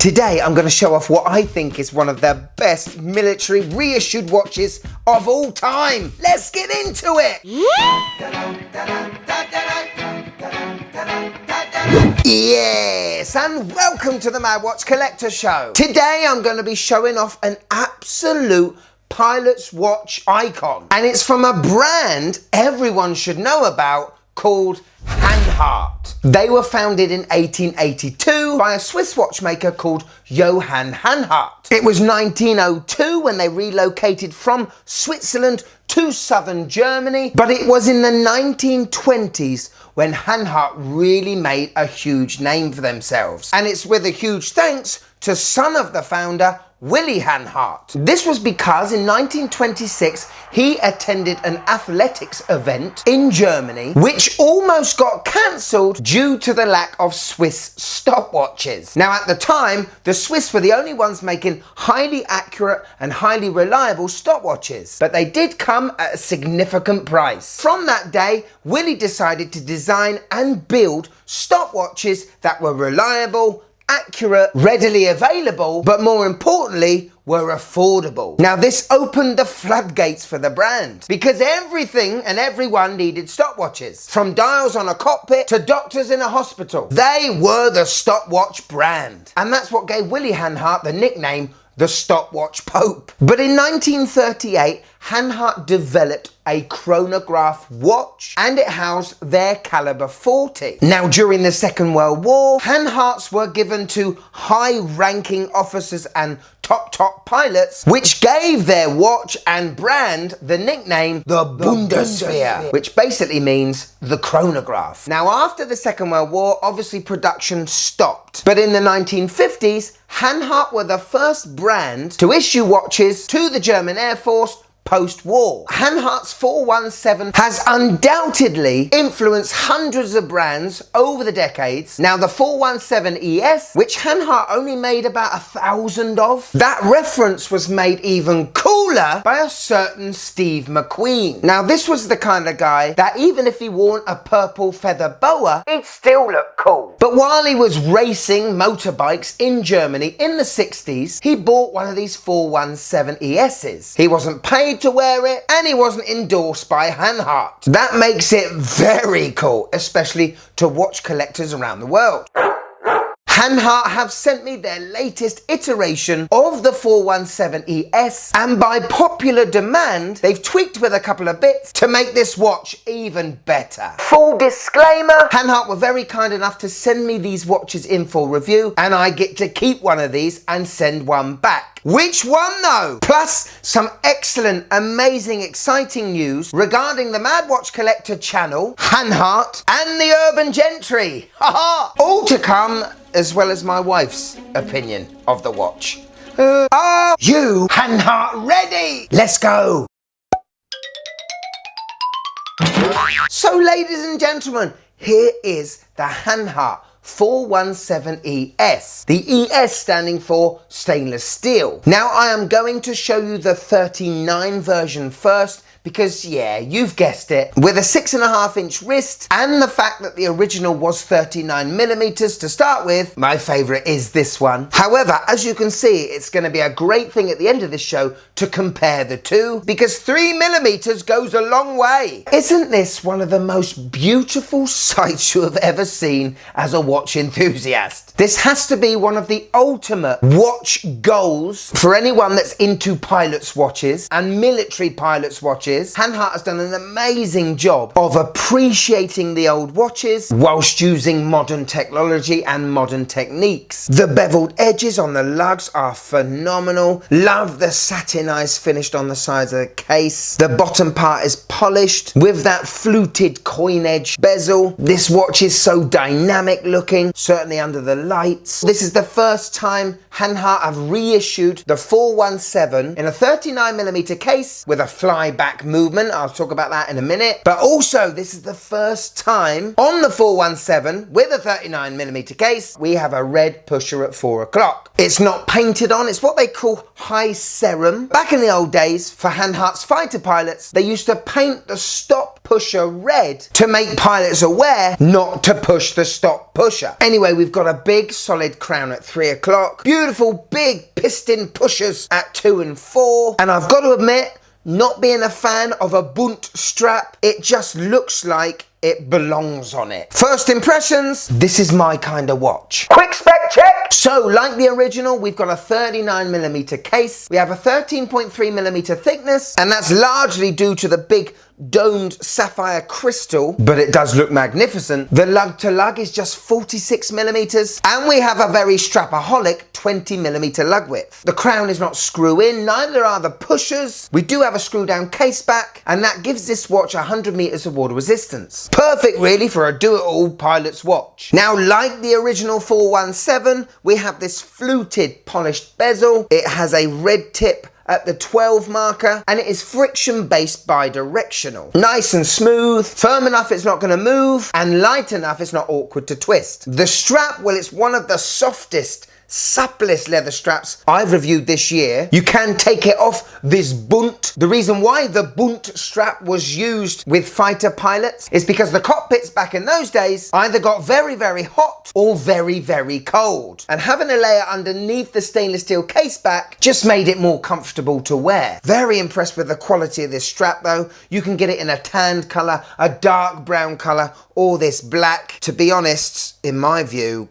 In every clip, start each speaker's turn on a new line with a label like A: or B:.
A: Today I'm going to show off what I think is one of the best military reissued watches of all time. Let's get into it! Yes, and welcome to the Mad Watch Collector Show. Today I'm going to be showing off an absolute pilot's watch icon. And it's from a brand everyone should know about called Hanhart. They were founded in 1882 by a Swiss watchmaker called Johann Hanhart. It was 1902 when they relocated from Switzerland to southern Germany, but it was in the 1920s when Hanhart really made a huge name for themselves. And it's with a huge thanks to son of the founder, Willy Hanhart. This was because in 1926 he attended an athletics event in Germany which almost got cancelled due to the lack of Swiss stopwatches. Now at the time, the Swiss were the only ones making highly accurate and highly reliable stopwatches, but they did come at a significant price. From that day, Willy decided to design and build stopwatches that were reliable, accurate, readily available, but more importantly, were affordable. Now this opened the floodgates for the brand because everything and everyone needed stopwatches. From dials on a cockpit to doctors in a hospital. They were the stopwatch brand. And that's what gave Willy Hanhart the nickname the Stopwatch Pope. But in 1938, Hanhart developed a chronograph watch and it housed their caliber 40. Now during the Second World War, Hanharts were given to high-ranking officers and top pilots, which gave their watch and brand the nickname the Bundeswehr, which basically means the chronograph. Now after the Second World War, obviously production stopped. But in the 1950s, Hanhart were the first brand to issue watches to the German Air Force post-war. Hanhart's 417 has undoubtedly influenced hundreds of brands over the decades. Now the 417 ES, which Hanhart only made about 1,000 of, that reference was made even cooler by a certain Steve McQueen. Now this was the kind of guy that even if he wore a purple feather boa, he'd still look cool. But while he was racing motorbikes in Germany in the 60s, he bought one of these 417 ESs. He wasn't paid to wear it and he wasn't endorsed by Hanhart. That makes it very cool, especially to watch collectors around the world. Hanhart have sent me their latest iteration of the 417 ES, and by popular demand, they've tweaked with a couple of bits to make this watch even better. Full disclaimer, Hanhart were very kind enough to send me these watches in for review, and I get to keep one of these and send one back. Which one though? Plus some excellent, amazing, exciting news regarding the Mad Watch Collector channel, Hanhart, and the Urban Gentry. Haha! All to come, as well as my wife's opinion of the watch. Are you Hanhart ready? Let's go! So ladies and gentlemen, here is the Hanhart 417 ES. The ES standing for stainless steel. Now I am going to show you the 39 version first because yeah, you've guessed it, with a 6.5-inch wrist and the fact that the original was 39mm to start with, my favourite is this one. However, as you can see, it's going to be a great thing at the end of this show to compare the two because 3mm goes a long way. Isn't this one of the most beautiful sights you have ever seen as a watch enthusiast? This has to be one of the ultimate watch goals for anyone that's into pilot's watches and military pilot's watches. Hanhart has done an amazing job of appreciating the old watches whilst using modern technology and modern techniques. The beveled edges on the lugs are phenomenal. Love the satinized finish on the sides of the case. The bottom part is polished with that fluted coin edge bezel. This watch is so dynamic looking, certainly under the lights. This is the first time Hanhart have reissued the 417 in a 39mm case with a flyback movement. I'll talk about that in a minute. But also, this is the first time on the 417 with a 39mm case, we have a red pusher at 4 o'clock. It's not painted on, it's what they call high serum. Back in the old days, for Hanhart's fighter pilots, they used to paint the stop pusher red to make pilots aware not to push the stop pusher. Anyway, we've got a big solid crown at 3 o'clock, beautiful big piston pushers at 2 and 4, and I've got to admit, not being a fan of a bunt strap, it just looks like it belongs on it. First impressions, this is my kind of watch. Quick spec check! So, like the original, we've got a 39mm case. We have a 13.3mm thickness, and that's largely due to the big domed sapphire crystal, but it does look magnificent. The lug to lug is just 46mm, and we have a very strapaholic 20mm lug width. The crown is not screw in, neither are the pushers. We do have a screw down case back, and that gives this watch 100 meters of water resistance. Perfect really for a do-it-all pilot's watch. Now, like the original 417, we have this fluted polished bezel. It has a red tip at the 12 marker, and it is friction based bidirectional. Nice and smooth, firm enough it's not going to move, and light enough it's not awkward to twist. The strap, well, it's one of the softest, supplest leather straps I've reviewed this year. You can take it off this bunt. The reason why the bunt strap was used with fighter pilots is because the cockpits back in those days either got very, very hot or very, very cold. And having a layer underneath the stainless steel case back just made it more comfortable to wear. Very impressed with the quality of this strap though. You can get it in a tanned colour, a dark brown colour, or this black. To be honest, in my view,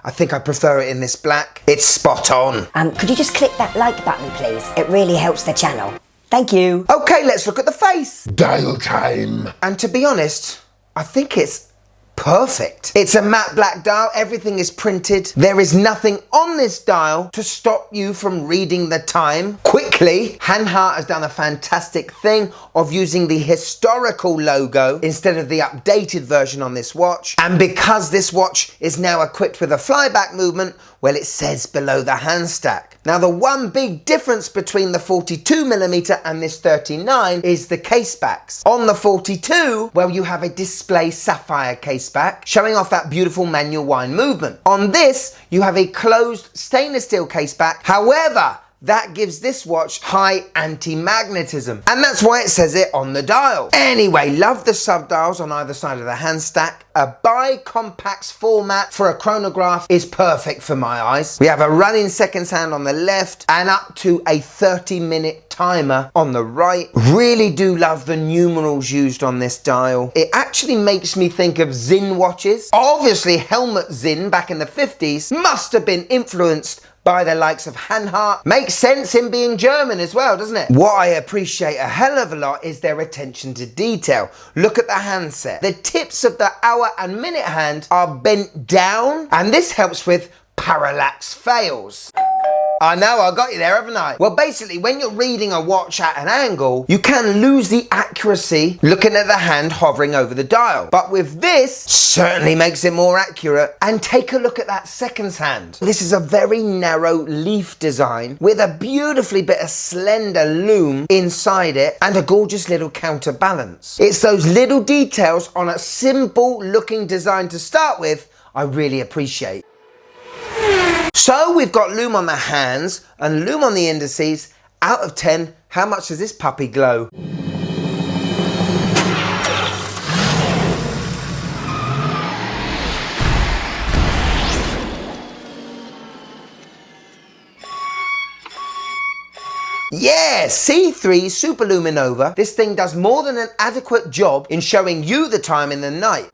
A: I think I prefer it in this black. It's spot on.
B: Could you just click that like button, please? It really helps the channel. Thank you.
A: Okay, let's look at the face.
C: Dial time.
A: And to be honest, I think it's perfect. It's a matte black dial, everything is printed. There is nothing on this dial to stop you from reading the time quickly. Hanhart has done a fantastic thing of using the historical logo instead of the updated version on this watch. And because this watch is now equipped with a flyback movement, well, it says below the hand stack. Now, the one big difference between the 42mm and this 39 is the case backs. On the 42, well, you have a display sapphire case back, showing off that beautiful manual wind movement. On this, you have a closed stainless steel case back. However, that gives this watch high anti-magnetism, and that's why it says it on the dial. Anyway, love the sub-dials on either side of the hand stack. A bi-compact format for a chronograph is perfect for my eyes. We have a running seconds hand on the left and up to a 30-minute timer on the right. Really do love the numerals used on this dial. It actually makes me think of Zinn watches. Obviously, Helmut Zinn back in the 50s must have been influenced by the likes of Hanhart. Makes sense, him being German as well, doesn't it? What I appreciate a hell of a lot is their attention to detail. Look at the handset. The tips of the hour and minute hand are bent down, and this helps with parallax fails. I know, I got you there, haven't I? Well, basically, when you're reading a watch at an angle, you can lose the accuracy looking at the hand hovering over the dial. But with this, certainly makes it more accurate. And take a look at that seconds hand. This is a very narrow leaf design with a beautifully bit of slender loom inside it and a gorgeous little counterbalance. It's those little details on a simple looking design to start with I really appreciate. So we've got loom on the hands and loom on the indices. Out of 10, how much does this puppy glow? Yeah, C3 Super Luminova. This thing does more than an adequate job in showing you the time in the night.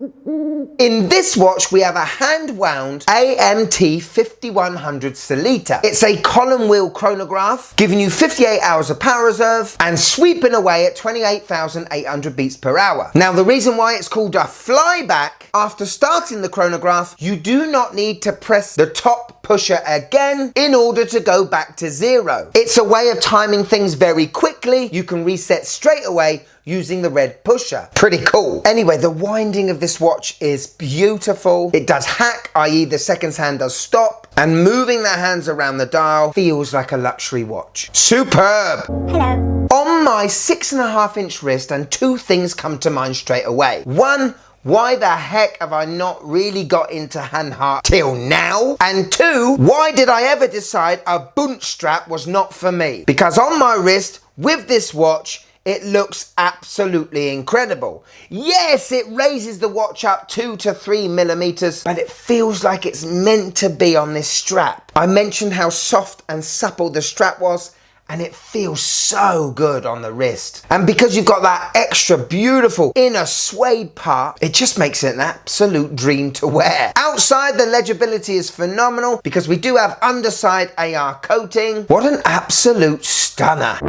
A: In this watch, we have a hand-wound AMT 5100 Solita. It's a column wheel chronograph, giving you 58 hours of power reserve and sweeping away at 28,800 beats per hour. Now, the reason why it's called a flyback, after starting the chronograph, you do not need to press the top pusher again in order to go back to zero. It's a way of timing things very quickly. You can reset straight away using the red pusher. Pretty cool. Anyway, the winding of this watch is beautiful. It does hack, i.e. the seconds hand does stop, and moving the hands around the dial feels like a luxury watch. Superb.
B: Hello.
A: On my 6.5-inch wrist, and two things come to mind straight away. One, why the heck have I not really got into Hanhart till now? And two, why did I ever decide a bunt strap was not for me? Because on my wrist, with this watch, it looks absolutely incredible. Yes, it raises the watch up 2 to 3 millimeters, but it feels like it's meant to be on this strap. I mentioned how soft and supple the strap was, and it feels so good on the wrist. And because you've got that extra beautiful inner suede part, it just makes it an absolute dream to wear. Outside, the legibility is phenomenal because we do have underside AR coating. What an absolute stunner.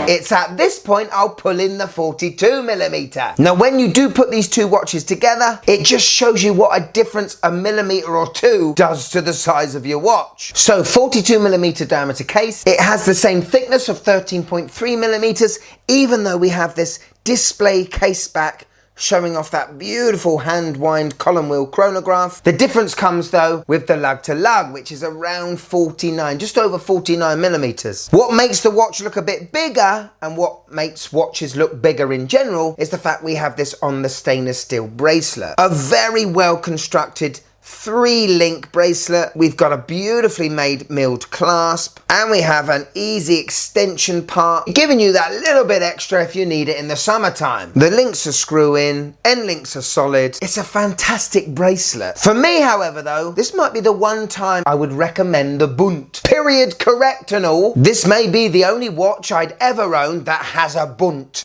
A: It's at this point I'll pull in the 42mm. Now when you do put these two watches together, it just shows you what a difference a millimeter or two does to the size of your watch. So 42mm diameter case, it has the same thickness of 13.3mm, even though we have this display case back showing off that beautiful hand-wind column wheel chronograph. The difference comes though with the lug to lug, which is around 49, just over 49mm. What makes the watch look a bit bigger and what makes watches look bigger in general is the fact we have this on the stainless steel bracelet. A very well constructed 3-link bracelet. We've got a beautifully made milled clasp, and we have an easy extension part, giving you that little bit extra if you need it in the summertime. The links are screw in, end links are solid. It's a fantastic bracelet. For me, however, though, this might be the one time I would recommend the Bund. Period correct and all, this may be the only watch I'd ever own that has a Bund.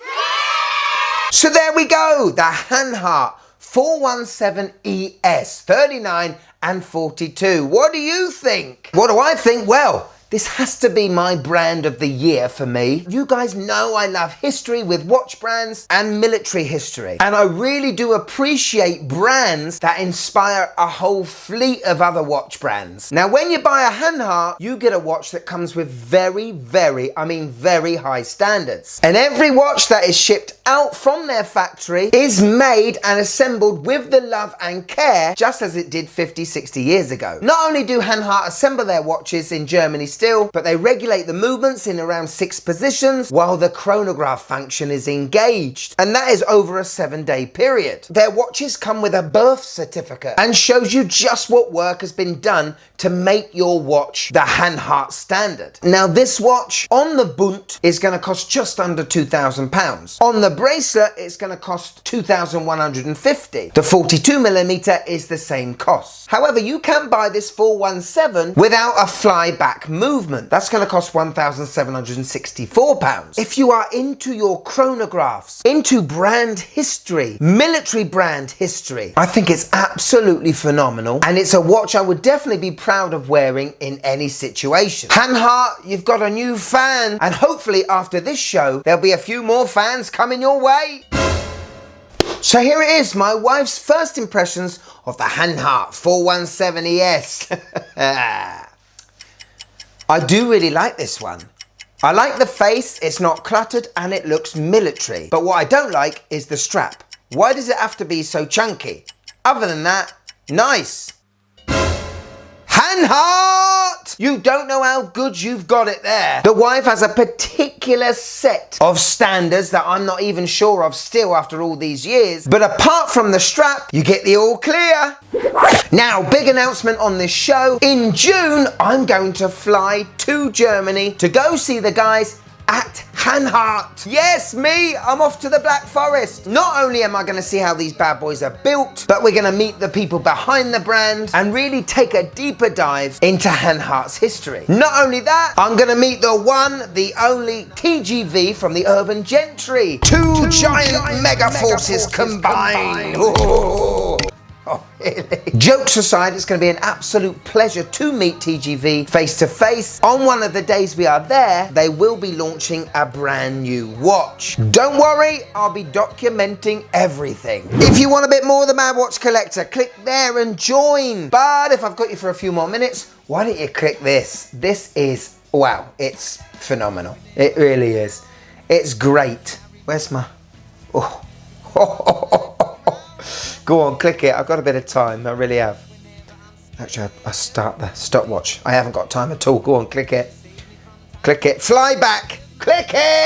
A: So there we go, the Hanhart 417 ES 39 and 42. What do you think? What do I think? Well, this has to be my brand of the year for me. You guys know I love history with watch brands and military history. And I really do appreciate brands that inspire a whole fleet of other watch brands. Now, when you buy a Hanhart, you get a watch that comes with very high standards. And every watch that is shipped out from their factory is made and assembled with the love and care, just as it did 50, 60 years ago. Not only do Hanhart assemble their watches in Germany still, but they regulate the movements in around 6 positions while the chronograph function is engaged. And that is over a 7-day period. Their watches come with a birth certificate and shows you just what work has been done to make your watch the Hanhart standard. Now this watch on the Bund is going to cost just under £2,000. On the bracelet, it's going to cost $2,150. The 42mm is the same cost. However, you can buy this 417 without a flyback movement. That's going to cost £1,764. If you are into your chronographs, into brand history, military brand history, I think it's absolutely phenomenal, and it's a watch I would definitely be proud of wearing in any situation. Hanhart, you've got a new fan, and hopefully after this show there'll be a few more fans coming your way. So here it is, my wife's first impressions of the Hanhart 417 ES. I do really like this one. I like the face, it's not cluttered and it looks military. But what I don't like is the strap. Why does it have to be so chunky? Other than that, nice. Hanhart! You don't know how good you've got it there. The wife has a particular set of standards that I'm not even sure of still after all these years. But apart from the strap, you get the all clear. Now, big announcement on this show. In June, I'm going to fly to Germany to go see the guys at Hanhart. Yes, me, I'm off to the Black Forest. Not only am I going to see how these bad boys are built, but we're going to meet the people behind the brand and really take a deeper dive into Hanhart's history. Not only that, I'm going to meet the one, the only TGV from the urban gentry. Two giant mega forces combined. Ooh. Oh, really? Jokes aside, it's going to be an absolute pleasure to meet TGV face to face. On one of the days we are there, they will be launching a brand new watch. Don't worry, I'll be documenting everything. If you want a bit more of the Mad Watch Collector, click there and join. But if I've got you for a few more minutes, why don't you click this? This is, wow, it's phenomenal. It really is. It's great. Where's my, oh. Go on, click it. I've got a bit of time. I really have. Actually, I'll start the stopwatch. I haven't got time at all. Go on, click it. Click it. Fly back. Click it.